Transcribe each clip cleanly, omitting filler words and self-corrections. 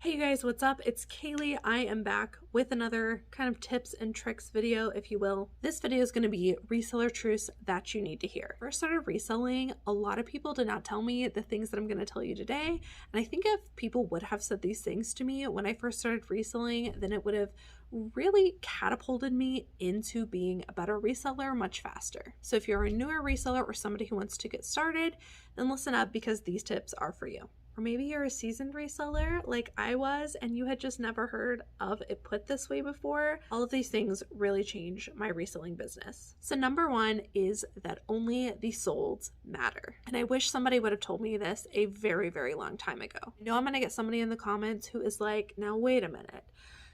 Hey you guys, what's up? It's Kaylee. I am back with another kind of tips and tricks video, if you will. This video is going to be reseller truths that you need to hear. First started reselling, a lot of people did not tell me the things that I'm going to tell you today. And I think if people would have said these things to me when I first started reselling, then it would have really catapulted me into being a better reseller much faster. So if you're a newer reseller or somebody who wants to get started, then listen up because these tips are for you. Or maybe you're a seasoned reseller like I was and you had just never heard of it put this way before. All of these things really change my reselling business. So number one is that only the solds matter. And I wish somebody would have told me this a very, very long time ago. I know I'm going to get somebody in the comments who is like, now wait a minute.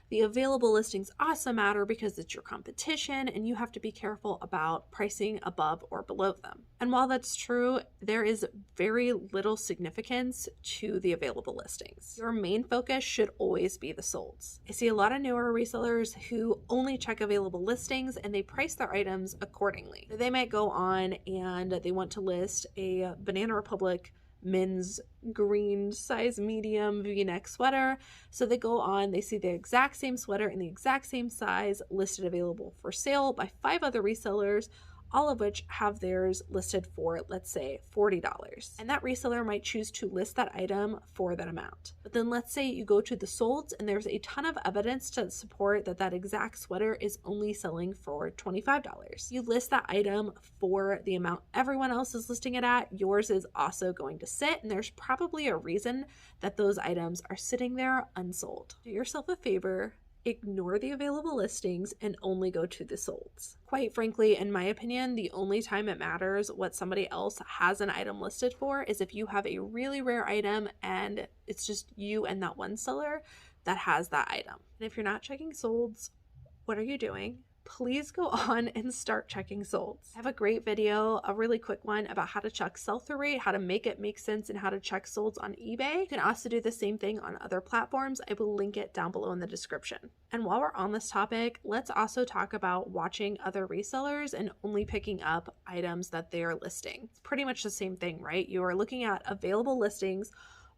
The available listings also matter because it's your competition and you have to be careful about pricing above or below them. And while that's true, there is very little significance to the available listings. Your main focus should always be the solds. I see a lot of newer resellers who only check available listings and they price their items accordingly. They might go on and they want to list a Banana Republic men's green size medium v-neck sweater. So they go on, they see the exact same sweater in the exact same size listed available for sale by 5 other resellers, all of which have theirs listed for, let's say, $40. And that reseller might choose to list that item for that amount. But then let's say you go to the solds and there's a ton of evidence to support that that exact sweater is only selling for $25. You list that item for the amount everyone else is listing it at, yours is also going to sit, and there's probably a reason that those items are sitting there unsold. Do yourself a favor, ignore the available listings and only go to the solds. Quite frankly, in my opinion, the only time it matters what somebody else has an item listed for is if you have a really rare item and it's just you and that one seller that has that item. And if you're not checking solds, what are you doing? Please go on and start checking solds. I have a great video, a really quick one about how to check sell-through rate, how to make it make sense, and how to check solds on eBay. You can also do the same thing on other platforms. I will link it down below in the description. And while we're on this topic, let's also talk about watching other resellers and only picking up items that they're listing. It's pretty much the same thing, right? You are looking at available listings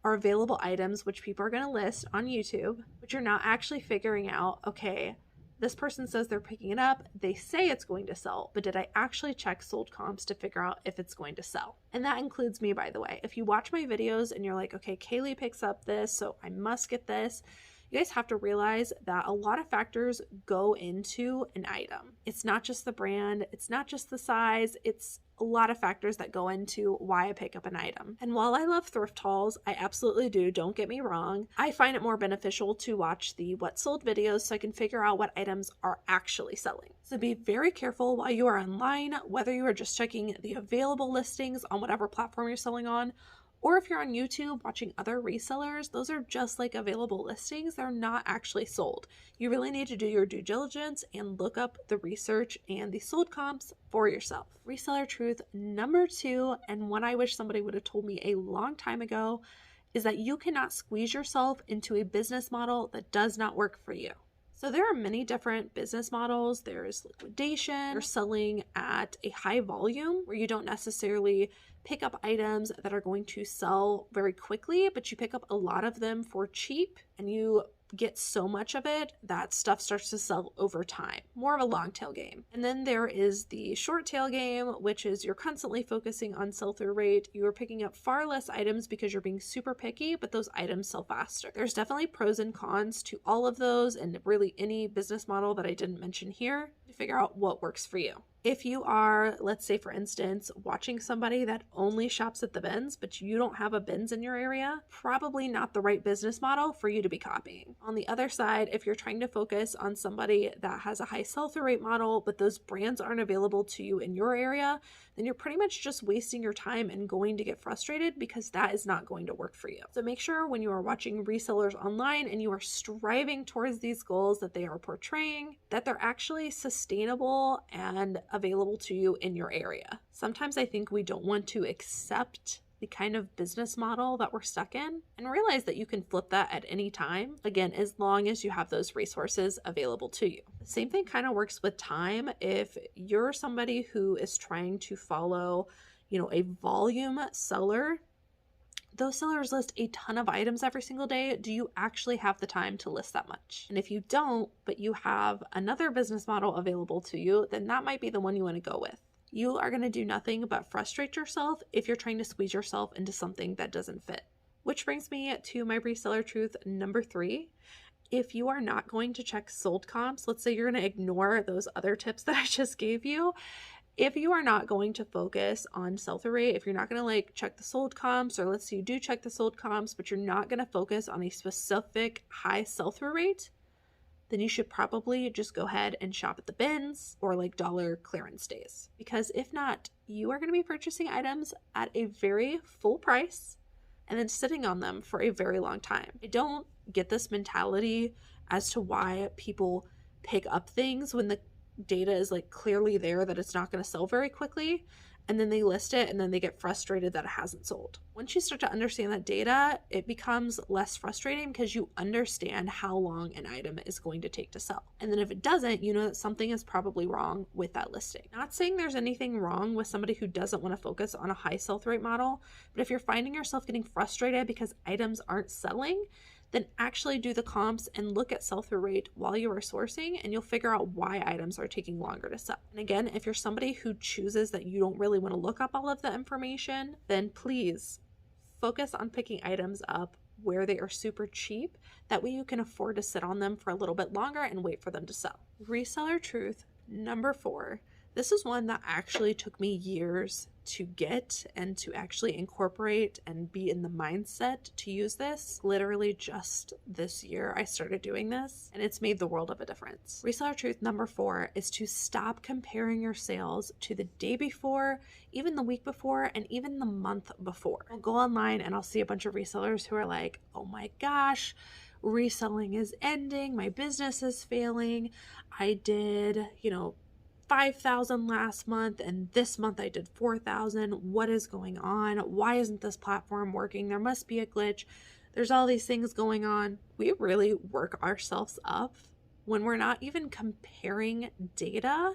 or available items, which people are going to list on YouTube, but you're not actually figuring out, okay, this person says they're picking it up, they say it's going to sell, but did I actually check sold comps to figure out if it's going to sell? And that includes me, by the way. If you watch my videos and you're like, okay, Kaylee picks up this, so I must get this, you guys have to realize that a lot of factors go into an item. It's not just the brand, it's not just the size, it's a lot of factors that go into why I pick up an item. And while I love thrift hauls, I absolutely do, don't get me wrong, I find it more beneficial to watch the what sold videos so I can figure out what items are actually selling. So be very careful while you are online, whether you are just checking the available listings on whatever platform you're selling on, or if you're on YouTube watching other resellers, those are just like available listings. They're not actually sold. You really need to do your due diligence and look up the research and the sold comps for yourself. Reseller truth number 2, and one I wish somebody would have told me a long time ago, is that you cannot squeeze yourself into a business model that does not work for you. So there are many different business models. There's liquidation, you're selling at a high volume where you don't necessarily pick up items that are going to sell very quickly, but you pick up a lot of them for cheap and you get so much of it that stuff starts to sell over time. More of a long tail game. And then there is the short tail game, which is you're constantly focusing on sell-through rate. You are picking up far less items because you're being super picky, but those items sell faster. There's definitely pros and cons to all of those and really any business model that I didn't mention here to figure out what works for you. If you are, let's say for instance, watching somebody that only shops at the bins, but you don't have a bins in your area, probably not the right business model for you to be copying. On the other side, if you're trying to focus on somebody that has a high sell-through rate model, but those brands aren't available to you in your area, then you're pretty much just wasting your time and going to get frustrated because that is not going to work for you. So make sure when you are watching resellers online and you are striving towards these goals that they are portraying, that they're actually sustainable and available to you in your area. Sometimes I think we don't want to accept the kind of business model that we're stuck in and realize that you can flip that at any time, again, as long as you have those resources available to you. The same thing kind of works with time. If you're somebody who is trying to follow, a volume seller, those sellers list a ton of items every single day. Do you actually have the time to list that much? And if you don't, but you have another business model available to you, then that might be the one you want to go with. You are going to do nothing but frustrate yourself if you're trying to squeeze yourself into something that doesn't fit. Which brings me to my reseller truth number 3. If you are not going to check sold comps, let's say you're going to ignore those other tips that I just gave you. If you are not going to focus on sell-through rate, if you're not going to like check the sold comps, or let's say you do check the sold comps, but you're not going to focus on a specific high sell-through rate, then you should probably just go ahead and shop at the bins or like dollar clearance days. Because if not, you are going to be purchasing items at a very full price and then sitting on them for a very long time. I don't get this mentality as to why people pick up things when the data is like clearly there that it's not going to sell very quickly, and then they list it and then they get frustrated that it hasn't sold. Once you start to understand that data, it becomes less frustrating because you understand how long an item is going to take to sell. And then if it doesn't, you know that something is probably wrong with that listing. Not saying there's anything wrong with somebody who doesn't want to focus on a high sell-through rate model, but if you're finding yourself getting frustrated because items aren't selling, then actually do the comps and look at sell-through rate while you are sourcing, and you'll figure out why items are taking longer to sell. And again, if you're somebody who chooses that you don't really want to look up all of the information, then please focus on picking items up where they are super cheap. That way you can afford to sit on them for a little bit longer and wait for them to sell. Reseller truth number 4. This is one that actually took me years to get and to actually incorporate and be in the mindset to use this. Literally just this year I started doing this, and it's made the world of a difference. Reseller truth number 4 is to stop comparing your sales to the day before, even the week before, and even the month before. I'll go online and I'll see a bunch of resellers who are like, oh my gosh, reselling is ending, my business is failing. I did, 5,000 last month, and this month I did 4,000. What is going on? Why isn't this platform working? There must be a glitch. There's all these things going on. We really work ourselves up when we're not even comparing data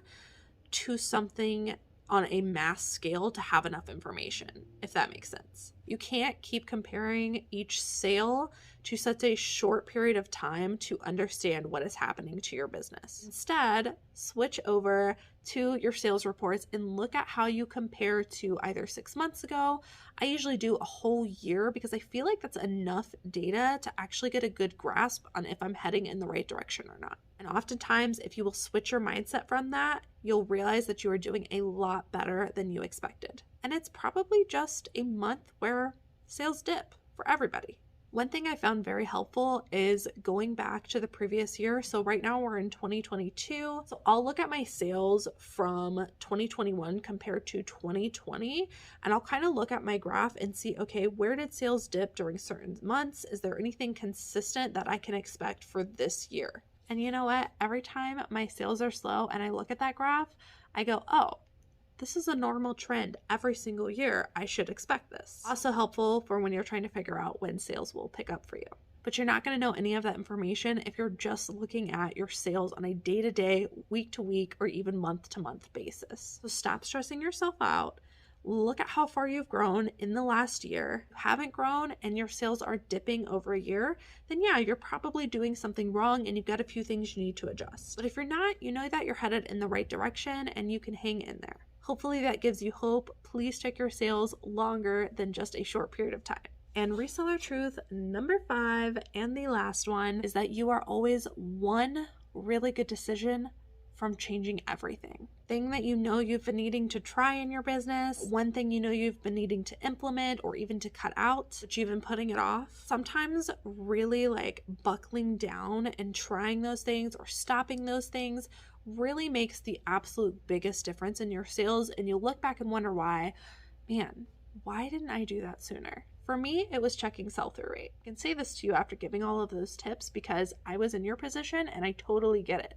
to something on a mass scale to have enough information, if that makes sense. You can't keep comparing each sale to such a short period of time to understand what is happening to your business. Instead, switch over to your sales reports and look at how you compare to either 6 months ago. I usually do a whole year because I feel like that's enough data to actually get a good grasp on if I'm heading in the right direction or not. And oftentimes, if you will switch your mindset from that, you'll realize that you are doing a lot better than you expected. And it's probably just a month where sales dip for everybody. One thing I found very helpful is going back to the previous year. So right now we're in 2022. So I'll look at my sales from 2021 compared to 2020, and I'll kind of look at my graph and see, okay, where did sales dip during certain months? Is there anything consistent that I can expect for this year? And you know what? Every time my sales are slow and I look at that graph, I go, oh, this is a normal trend every single year. I should expect this. Also helpful for when you're trying to figure out when sales will pick up for you. But you're not going to know any of that information if you're just looking at your sales on a day-to-day, week-to-week, or even month-to-month basis. So stop stressing yourself out. Look at how far you've grown in the last year. If you haven't grown and your sales are dipping over a year, then yeah, you're probably doing something wrong and you've got a few things you need to adjust. But if you're not, you know that you're headed in the right direction and you can hang in there. Hopefully that gives you hope. Please check your sales longer than just a short period of time. And reseller truth number 5, and the last one, is that you are always one really good decision from changing everything. Thing that you know you've been needing to try in your business, one thing you know you've been needing to implement or even to cut out, but you've been putting it off. Sometimes really buckling down and trying those things or stopping those things really makes the absolute biggest difference in your sales, and you'll look back and wonder why didn't I do that sooner? For me, it was checking sell-through rate. I can say this to you after giving all of those tips because I was in your position and I totally get it.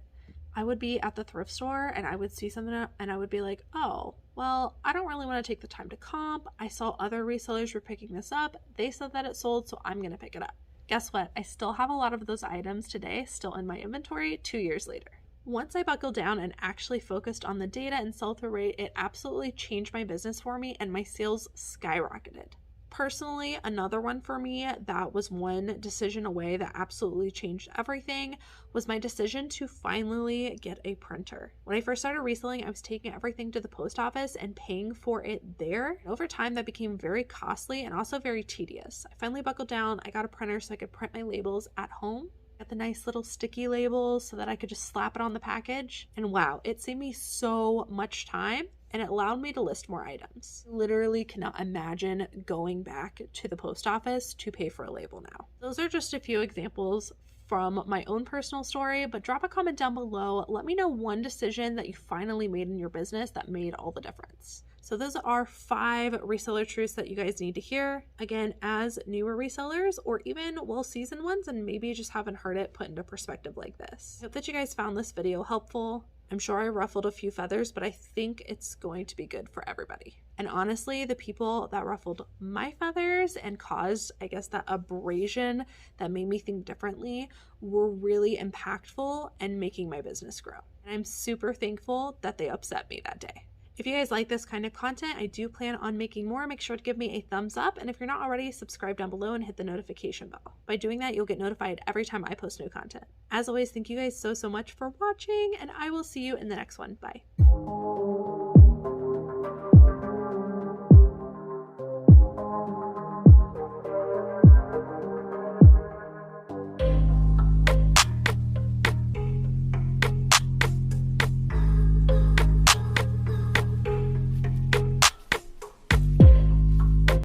I would be at the thrift store and I would see something and I would be like, oh, well, I don't really want to take the time to comp. I saw other resellers were picking this up. They said that it sold, so I'm going to pick it up. Guess what? I still have a lot of those items today, still in my inventory 2 years later. Once I buckled down and actually focused on the data and sell-through rate, it absolutely changed my business for me and my sales skyrocketed. Personally, another one for me that was one decision away that absolutely changed everything was my decision to finally get a printer. When I first started reselling, I was taking everything to the post office and paying for it there. Over time, that became very costly and also very tedious. I finally buckled down. I got a printer so I could print my labels at home. Got the nice little sticky labels so that I could just slap it on the package. And wow, it saved me so much time. And it allowed me to list more items. Literally cannot imagine going back to the post office to pay for a label now. Those are just a few examples from my own personal story, but drop a comment down below. Let me know one decision that you finally made in your business that made all the difference. So those are 5 reseller truths that you guys need to hear. Again, as newer resellers or even well-seasoned ones and maybe you just haven't heard it put into perspective like this. I hope that you guys found this video helpful. I'm sure I ruffled a few feathers, but I think it's going to be good for everybody. And honestly, the people that ruffled my feathers and caused, I guess, that abrasion that made me think differently were really impactful and making my business grow. And I'm super thankful that they upset me that day. If you guys like this kind of content, I do plan on making more. Make sure to give me a thumbs up. And if you're not already, subscribe down below and hit the notification bell. By doing that, you'll get notified every time I post new content. As always, thank you guys so much for watching, and I will see you in the next one. Bye.